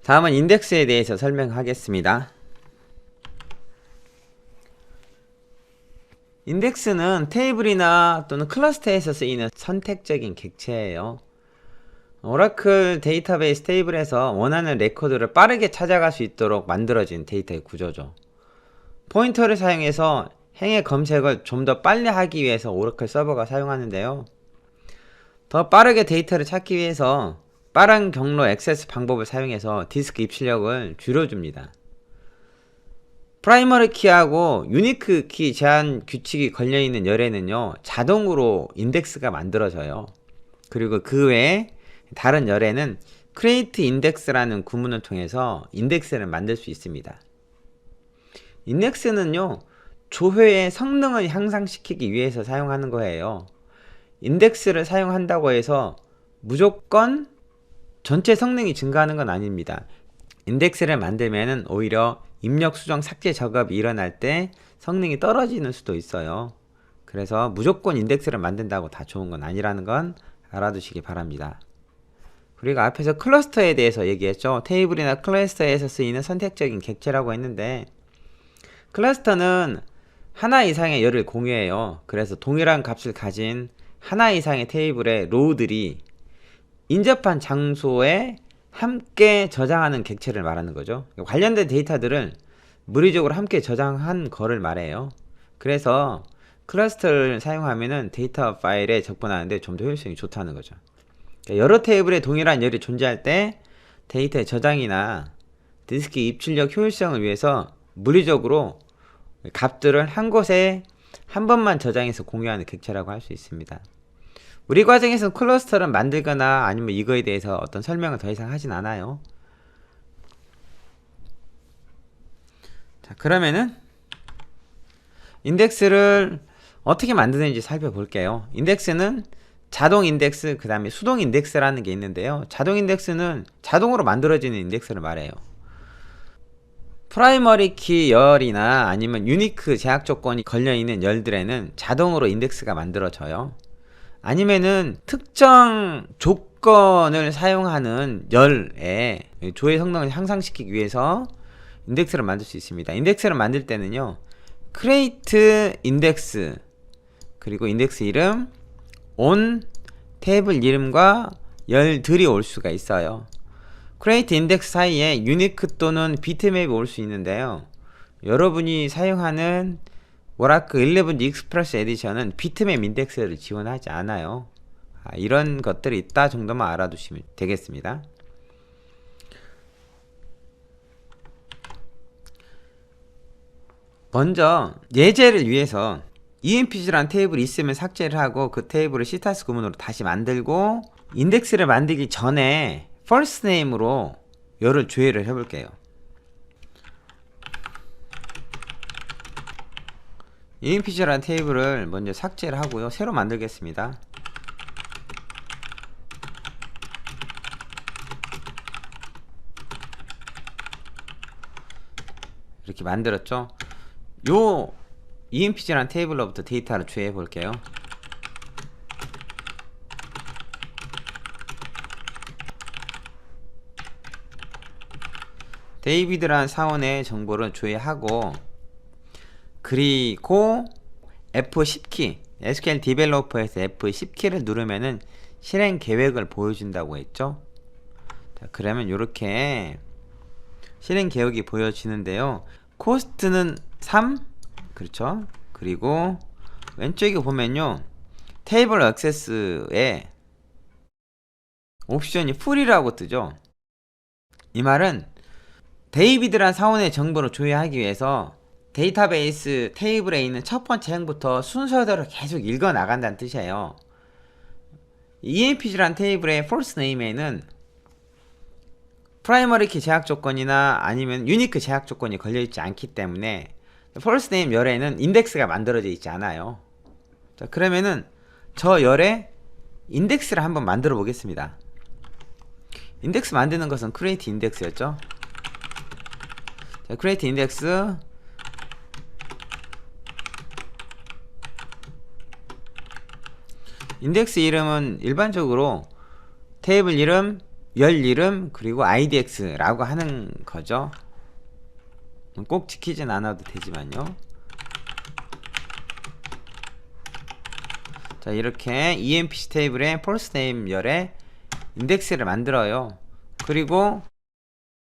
다음은 인덱스에 대해서 설명하겠습니다. 인덱스는 테이블이나 또는 클러스터에서 쓰이는 선택적인 객체예요. 오라클 데이터베이스 테이블에서 원하는 레코드를 빠르게 찾아갈 수 있도록 만들어진 데이터의 구조죠. 포인터를 사용해서 행의 검색을 좀 더 빨리 하기 위해서 오라클 서버가 사용하는데요. 더 빠르게 데이터를 찾기 위해서 빠른 경로 액세스 방법을 사용해서 디스크 입출력을 줄여줍니다. 프라이머리 키하고 유니크 키 제한 규칙이 걸려있는 열에는요, 자동으로 인덱스가 만들어져요. 그리고 그 외에 다른 열에는 create index라는 구문을 통해서 인덱스를 만들 수 있습니다. 인덱스는요, 조회의 성능을 향상시키기 위해서 사용하는 거예요. 인덱스를 사용한다고 해서 무조건 전체 성능이 증가하는 건 아닙니다. 인덱스를 만들면 오히려 입력, 수정, 삭제 작업이 일어날 때 성능이 떨어지는 수도 있어요. 그래서 무조건 인덱스를 만든다고 다 좋은 건 아니라는 건 알아두시기 바랍니다. 우리가 앞에서 클러스터에 대해서 얘기했죠. 테이블이나 클러스터에서 쓰이는 선택적인 객체라고 했는데, 클러스터는 하나 이상의 열을 공유해요. 그래서 동일한 값을 가진 하나 이상의 테이블의 로우들이 인접한 장소에 함께 저장하는 객체를 말하는 거죠. 관련된 데이터들을 물리적으로 함께 저장한 거를 말해요. 그래서 클러스터를 사용하면은 데이터 파일에 접근하는데 좀 더 효율성이 좋다는 거죠. 여러 테이블에 동일한 열이 존재할 때 데이터의 저장이나 디스크 입출력 효율성을 위해서 물리적으로 값들을 한 곳에 한 번만 저장해서 공유하는 객체라고 할 수 있습니다. 우리 과정에서는 클러스터를 만들거나 아니면 이거에 대해서 어떤 설명을 더 이상 하진 않아요. 자, 그러면은 인덱스를 어떻게 만드는지 살펴볼게요. 인덱스는 자동 인덱스, 그 다음에 수동 인덱스라는 게 있는데요. 자동 인덱스는 자동으로 만들어지는 인덱스를 말해요. 프라이머리 키 열이나 아니면 유니크 제약 조건이 걸려있는 열들에는 자동으로 인덱스가 만들어져요. 아니면은 특정 조건을 사용하는 열의 조회 성능을 향상시키기 위해서 인덱스를 만들 수 있습니다. 인덱스를 만들 때는요, create index, 그리고 인덱스 이름, on 테이블 이름과 열들이 올 수가 있어요. create index 사이에 유니크 또는 비트맵이 올 수 있는데요, 여러분이 사용하는 오라클 11 익스프레스 에디션은 비트맵 인덱스를 지원하지 않아요. 이런 것들이 있다 정도만 알아두시면 되겠습니다. 먼저 예제를 위해서 EMPG라는 테이블이 있으면 삭제를 하고 그 테이블을 시타스 구문으로 다시 만들고, 인덱스를 만들기 전에 first name으로 열을 조회를 해볼게요. EMPG라는 테이블을 먼저 삭제를 하고요, 새로 만들겠습니다. 이렇게 만들었죠. 요 EMPG라는 테이블로부터 데이터를 조회해 볼게요. 데이비드라는 사원의 정보를 조회하고, 그리고 F10키, SQL 디벨로퍼에서 F10키를 누르면은 실행 계획을 보여준다고 했죠. 자, 그러면 이렇게 실행 계획이 보여지는데요, 코스트는 3, 그렇죠. 그리고 왼쪽에 보면요, 테이블 액세스에 옵션이 풀이라고 뜨죠. 이 말은 데이비드란 사원의 정보를 조회하기 위해서 데이터베이스 테이블에 있는 첫 번째 행부터 순서대로 계속 읽어 나간다는 뜻이에요. EMPG란 테이블의 false name에는 프라이머리 키 제약 조건이나 아니면 유니크 제약 조건이 걸려있지 않기 때문에 false name 열에는 인덱스가 만들어져 있지 않아요. 자, 그러면은 저 열에 인덱스를 한번 만들어 보겠습니다. 인덱스 만드는 것은 create index였죠. 자, create index, 인덱스 이름은 일반적으로 테이블 이름, 열 이름 그리고 idx라고 하는 거죠. 꼭 지키진 않아도 되지만요. 자, 이렇게 empty 테이블에 false name 열에 인덱스를 만들어요. 그리고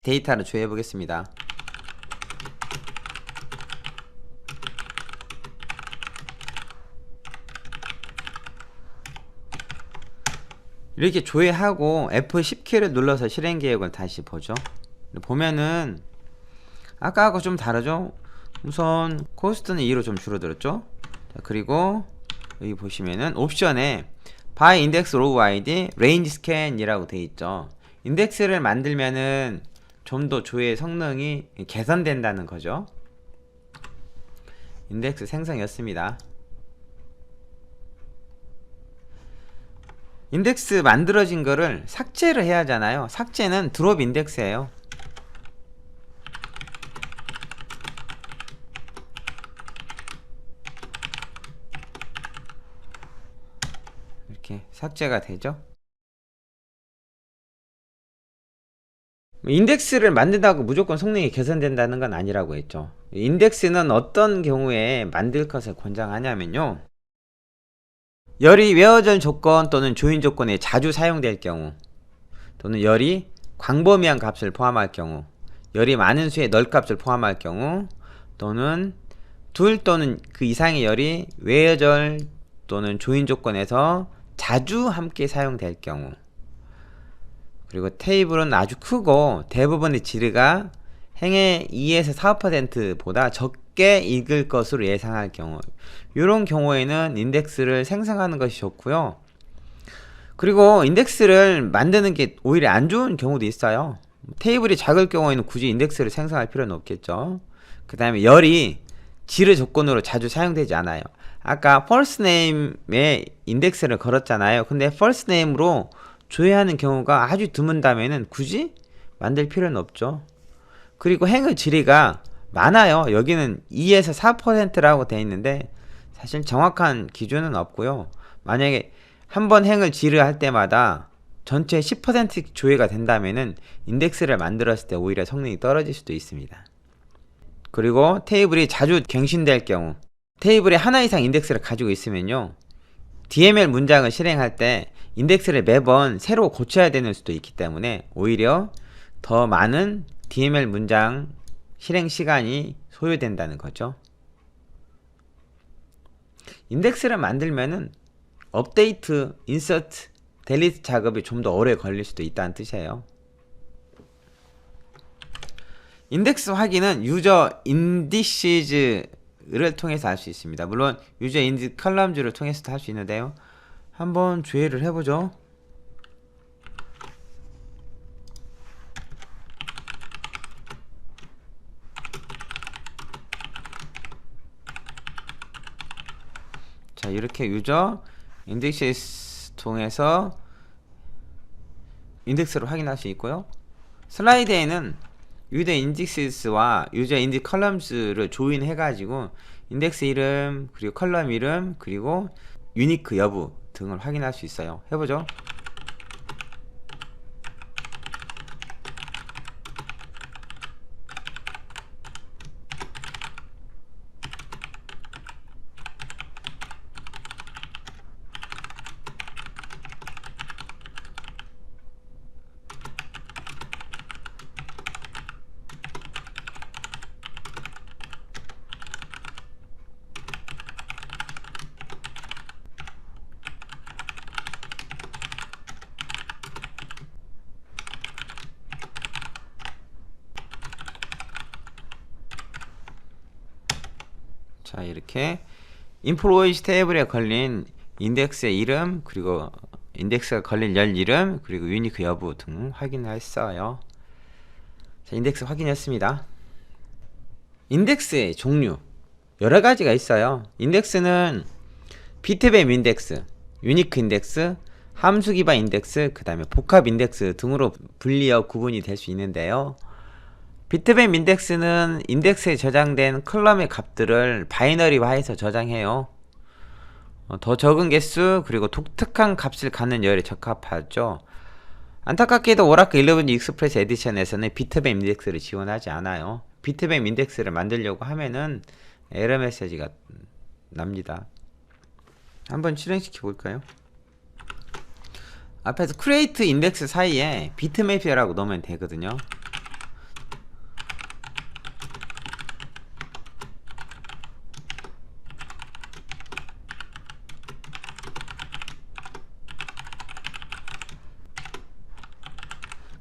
데이터를 조회해 보겠습니다. 이렇게 조회하고 F10키를 눌러서 실행 계획을 다시 보죠. 보면은 아까하고 좀 다르죠. 우선 코스트는 2로 좀 줄어들었죠. 자, 그리고 여기 보시면은 옵션에 by index row id range scan 이라고 되어 있죠. 인덱스를 만들면은 좀 더 조회 성능이 개선된다는 거죠. 인덱스 생성이었습니다. 인덱스 만들어진 거를 삭제를 해야 하잖아요. 삭제는 드롭 인덱스예요. 이렇게 삭제가 되죠. 인덱스를 만든다고 무조건 성능이 개선된다는 건 아니라고 했죠. 인덱스는 어떤 경우에 만들 것을 권장하냐면요, 열이 외어절 조건 또는 조인 조건에 자주 사용될 경우, 또는 열이 광범위한 값을 포함할 경우, 열이 많은 수의 널 값을 포함할 경우, 또는 둘 또는 그 이상의 열이 외어절 또는 조인 조건에서 자주 함께 사용될 경우, 그리고 테이블은 아주 크고 대부분의 지르가 행의 2에서 4%보다 적게 읽을 것으로 예상할 경우, 이런 경우에는 인덱스를 생성하는 것이 좋고요. 그리고 인덱스를 만드는 게 오히려 안 좋은 경우도 있어요. 테이블이 작을 경우에는 굳이 인덱스를 생성할 필요는 없겠죠. 그 다음에 열이 지르 조건으로 자주 사용되지 않아요. 아까 first name에 인덱스를 걸었잖아요. 근데 first name로 조회하는 경우가 아주 드문다면은 굳이 만들 필요는 없죠. 그리고 행의 지리가 많아요. 여기는 2에서 4%라고 되어 있는데 사실 정확한 기준은 없고요. 만약에 한번 행을 지르할 때마다 전체 10% 조회가 된다면은 인덱스를 만들었을 때 오히려 성능이 떨어질 수도 있습니다. 그리고 테이블이 자주 갱신될 경우, 테이블에 하나 이상 인덱스를 가지고 있으면요, DML 문장을 실행할 때 인덱스를 매번 새로 고쳐야 되는 수도 있기 때문에 오히려 더 많은 DML 문장 실행 시간이 소요된다는 거죠. 인덱스를 만들면은 업데이트, 인서트, 델리트 작업이 좀 더 오래 걸릴 수도 있다는 뜻이에요. 인덱스 확인은 유저 인디시즈를 통해서 할 수 있습니다. 물론 유저 인디 컬럼즈를 통해서도 할 수 있는데요. 한번 조회를 해보죠. 자, 이렇게 유저 인덱시스 통해서 인덱스를 확인할 수 있고요. 슬라이드에는 유저 인덱시스와 유저 인디 컬럼즈를 조인해 가지고 인덱스 이름, 그리고 컬럼 이름, 그리고 유니크 여부 등을 확인할 수 있어요. 해보죠. 자, 이렇게 인플로이즈 테이블에 걸린 인덱스의 이름, 그리고 인덱스가 걸린 열 이름, 그리고 유니크 여부 등 확인했어요. 자, 인덱스 확인했습니다. 인덱스의 종류 여러 가지가 있어요. 인덱스는 비트맵 인덱스, 유니크 인덱스, 함수 기반 인덱스, 그 다음에 복합 인덱스 등으로 분리어 구분이 될 수 있는데요. 비트맵 인덱스는 인덱스에 저장된 컬럼의 값들을 바이너리화해서 저장해요. 더 적은 개수, 그리고 독특한 값을 갖는 열에 적합하죠. 안타깝게도 오라클 11 익스프레스 에디션에서는 비트맵 인덱스를 지원하지 않아요. 비트맵 인덱스를 만들려고 하면은 에러 메시지가 납니다. 한번 실행시켜 볼까요? 앞에서 create 인덱스 사이에 비트맵이라고 넣으면 되거든요.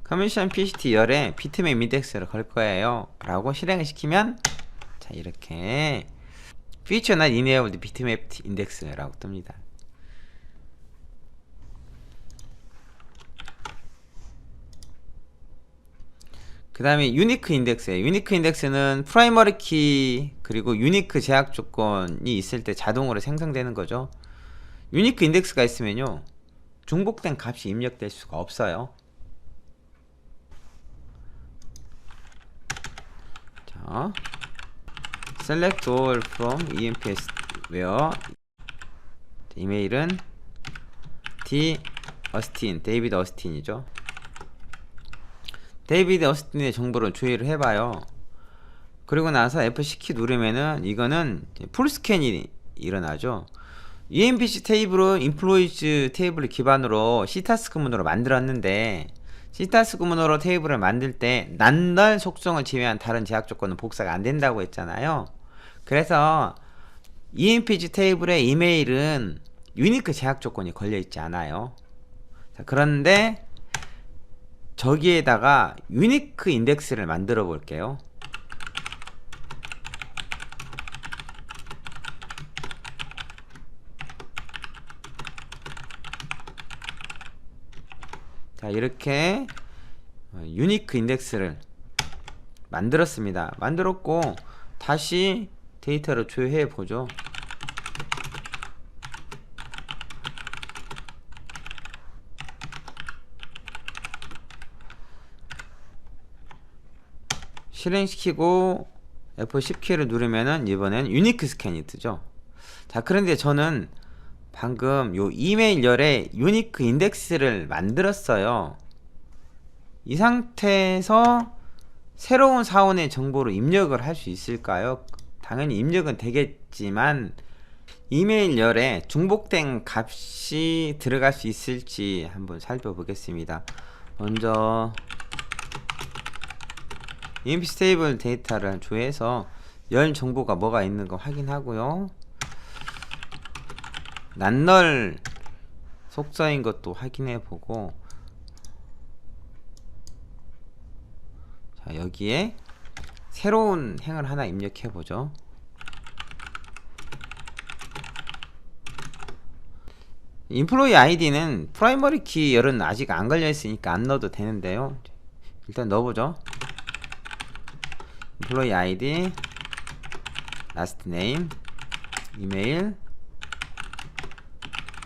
커미션 PCT 열에 비트맵 인덱스를 걸 거예요 라고 실행을 시키면, 자 이렇게 feature not enabled 비트맵 인덱스라고 뜹니다. 그 다음에 유니크 인덱스예요. 유니크 인덱스는 프라이머리 키 그리고 유니크 제약 조건이 있을 때 자동으로 생성되는 거죠. 유니크 인덱스가 있으면요, 중복된 값이 입력될 수가 없어요. 자, select all from EMPS where 이메일은 D 어스틴, 데이비드 어스틴이죠. 데이비드 어스틴의 정보를 조회를 해봐요. 그리고 나서 F10키 누르면은 이거는 풀스캔이 일어나죠. EMPC 테이블은 인플로이즈 테이블을 기반으로 시타스 구문으로 만들었는데, 시타스 구문으로 테이블을 만들 때 난널 속성을 제외한 다른 제약 조건은 복사가 안 된다고 했잖아요. 그래서 EMPG 테이블의 이메일은 유니크 제약 조건이 걸려 있지 않아요. 자, 그런데 저기에다가 유니크 인덱스를 만들어 볼게요. 자, 이렇게 유니크 인덱스를 만들었습니다. 만들었고 다시 데이터를 조회해 보죠. 실행시키고 F10키를 누르면은 이번엔 유니크 스캔이 뜨죠. 자, 그런데 저는 방금 요 이메일 열에 유니크 인덱스를 만들었어요. 이 상태에서 새로운 사원의 정보를 입력을 할 수 있을까요? 당연히 입력은 되겠지만 이메일 열에 중복된 값이 들어갈 수 있을지 한번 살펴보겠습니다. 먼저 EMPC 테이블 데이터를 조회해서 열 정보가 뭐가 있는 거 확인하고요. 난널 속성인 것도 확인해 보고, 자 여기에 새로운 행을 하나 입력해 보죠. 인플로이 아이디는 프라이머리 키 열은 아직 안 걸려 있으니까 안 넣어도 되는데요. 일단 넣어보죠. 인플로이 아이디, 라스트 네임, 이메일,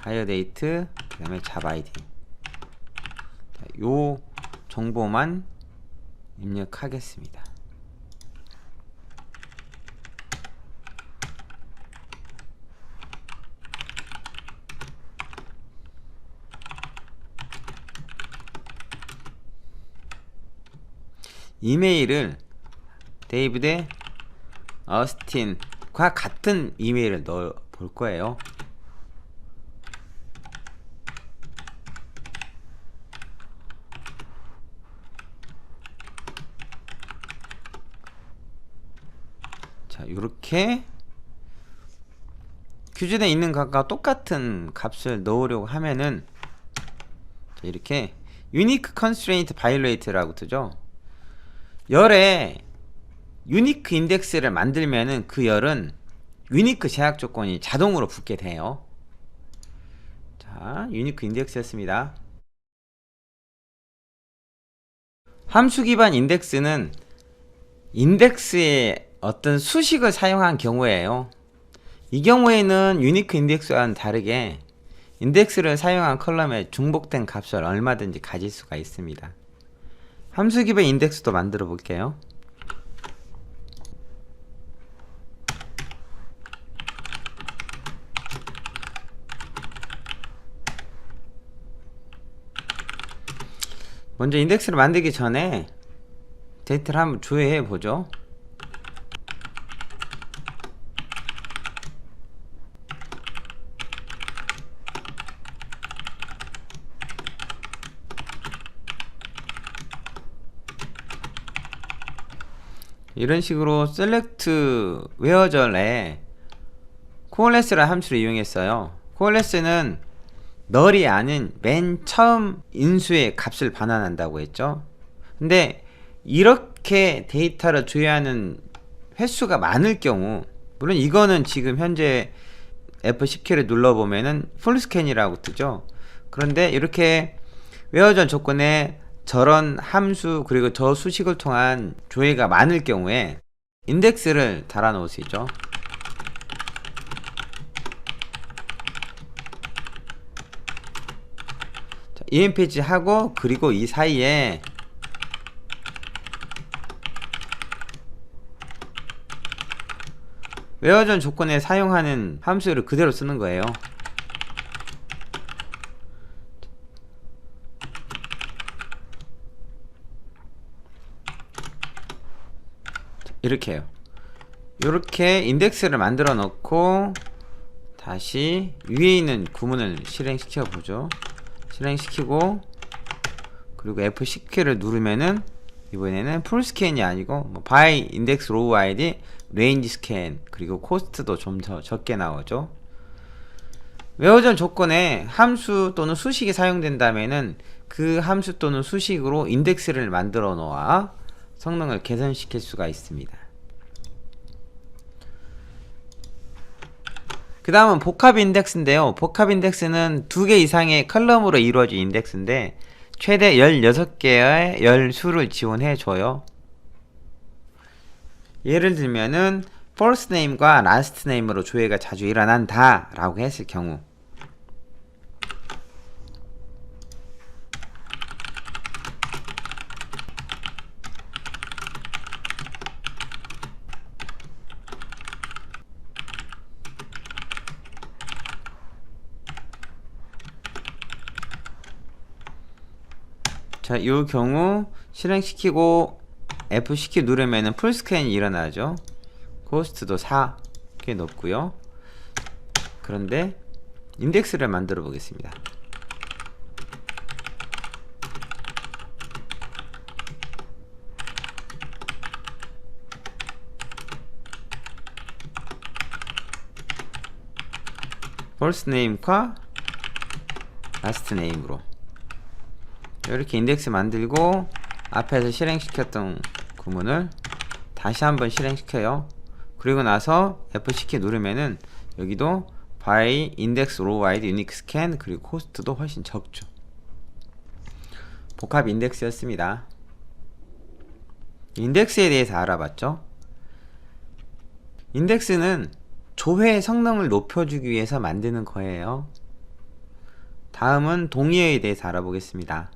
하이어 데이트, 그 다음에 잡 아이디. 자, 요 정보만 입력하겠습니다. 이메일을 데이비드 어스틴과 같은 이메일을 넣어 볼 거예요. 자, 요렇게 규준에 있는 값과 똑같은 값을 넣으려고 하면은, 자, 이렇게 유니크 컨스트레인트 바이올레이트라고 뜨죠. 열에 유니크 인덱스를 만들면은 그 열은 유니크 제약 조건이 자동으로 붙게 돼요. 자, 유니크 인덱스였습니다. 함수 기반 인덱스는 인덱스에 어떤 수식을 사용한 경우에요. 이 경우에는 유니크 인덱스와는 다르게 인덱스를 사용한 컬럼에 중복된 값을 얼마든지 가질 수가 있습니다. 함수 기반 인덱스도 만들어 볼게요. 먼저 인덱스를 만들기 전에 데이터를 한번 조회해 보죠. 이런 식으로 select where절에 coalesce라는 함수를 이용했어요. coalesce는 널이 아닌 맨 처음 인수의 값을 반환한다고 했죠. 근데 이렇게 데이터를 조회하는 횟수가 많을 경우, 물론 이거는 지금 현재 F10키를 눌러보면은 풀스캔이라고 뜨죠. 그런데 이렇게 where절 조건에 저런 함수 그리고 저 수식을 통한 조회가 많을 경우에 인덱스를 달아 놓을 수 있죠. EMPG 하고, 그리고 이 사이에 where절 조건에 사용하는 함수를 그대로 쓰는 거예요. 이렇게 해요. 이렇게 인덱스를 만들어 놓고 다시 위에 있는 구문을 실행시켜 보죠. 실행시키고, 그리고 F10키를 누르면은 이번에는 풀스캔이 아니고 by index row id range scan, 그리고 코스트도 좀 더 적게 나오죠. where절 조건에 함수 또는 수식이 사용된다면은 그 함수 또는 수식으로 인덱스를 만들어 놓아 성능을 개선시킬 수가 있습니다. 그 다음은 복합 인덱스인데요. 복합 인덱스는 2개 이상의 컬럼으로 이루어진 인덱스인데 최대 16개의 열수를 지원해 줘요. 예를 들면은 first name과 last name으로 조회가 자주 일어난다 라고 했을 경우, 자, 이 경우 실행시키고 F10키 누르면은 풀스캔이 일어나죠. 코스트도 4개 높고요. 그런데 인덱스를 만들어 보겠습니다. first name과 last name으로 이렇게 인덱스 만들고, 앞에서 실행시켰던 구문을 다시 한번 실행시켜요. 그리고 나서 F10키 누르면은 여기도 by index row id unique scan, 그리고 코스트도 훨씬 적죠. 복합 인덱스였습니다. 인덱스에 대해서 알아봤죠. 인덱스는 조회 성능을 높여주기 위해서 만드는 거예요. 다음은 동의어에 대해서 알아보겠습니다.